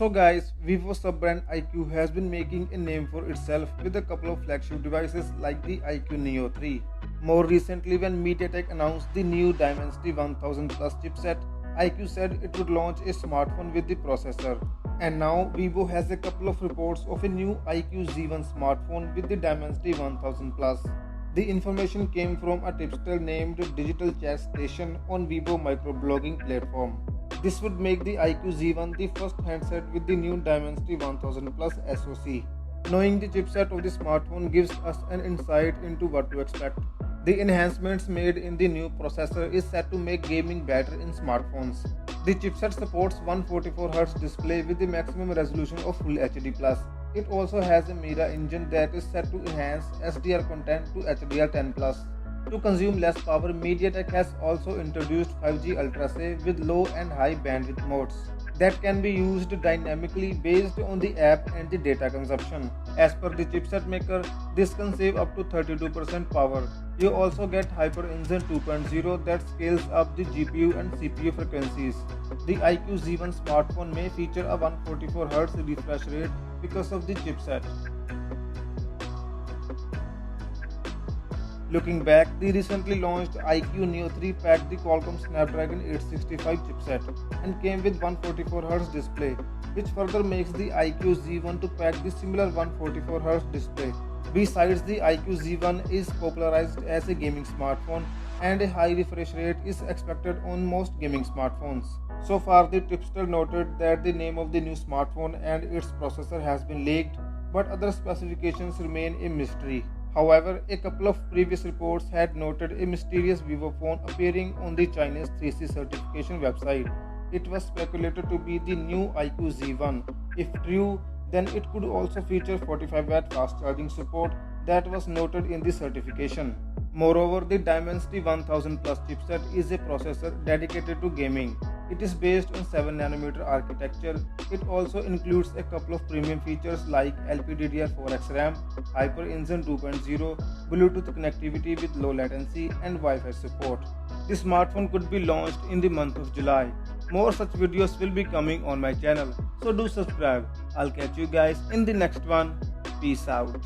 So guys, Vivo sub-brand iQOO has been making a name for itself with a couple of flagship devices like the iQOO Neo 3. More recently, when MediaTek announced the new Dimensity 1000 Plus chipset, iQOO said it would launch a smartphone with the processor. And now Vivo has a couple of reports of a new iQOO Z1 smartphone with the Dimensity 1000 Plus. The information came from a tipster named Digital Chat Station on Vivo microblogging platform. This would make the iQOO Z1 the first handset with the new Dimensity 1000 Plus SoC. Knowing the chipset of the smartphone gives us an insight into what to expect. The enhancements made in the new processor is set to make gaming better in smartphones. The chipset supports 144Hz display with the maximum resolution of Full HD+. It also has a Mira engine that is set to enhance SDR content to HDR10+. To consume less power, MediaTek has also introduced 5G Ultra-Safe with low and high bandwidth modes that can be used dynamically based on the app and the data consumption. As per the chipset maker, this can save up to 32% power. You also get Hyper Engine 2.0 that scales up the GPU and CPU frequencies. The iQOO Z1 smartphone may feature a 144Hz refresh rate because of the chipset. Looking back, the recently launched iQOO Neo 3 packed the Qualcomm Snapdragon 865 chipset and came with 144Hz display, which further makes the iQOO Z1 to pack the similar 144Hz display. Besides, the iQOO Z1 is popularized as a gaming smartphone and a high refresh rate is expected on most gaming smartphones. So far, the tipster noted that the name of the new smartphone and its processor has been leaked, but other specifications remain a mystery. However, a couple of previous reports had noted a mysterious Vivo phone appearing on the Chinese 3C certification website. It was speculated to be the new iQOO Z1. If true, then it could also feature 45W fast charging support that was noted in the certification. Moreover, the Dimensity 1000 Plus chipset is a processor dedicated to gaming. It is based on 7nm architecture. It also includes a couple of premium features like LPDDR4X RAM, Hyper Engine 2.0, Bluetooth connectivity with low latency, and Wi-Fi support. The smartphone could be launched in the month of July. More such videos will be coming on my channel, so do subscribe. I'll catch you guys in the next one. Peace out.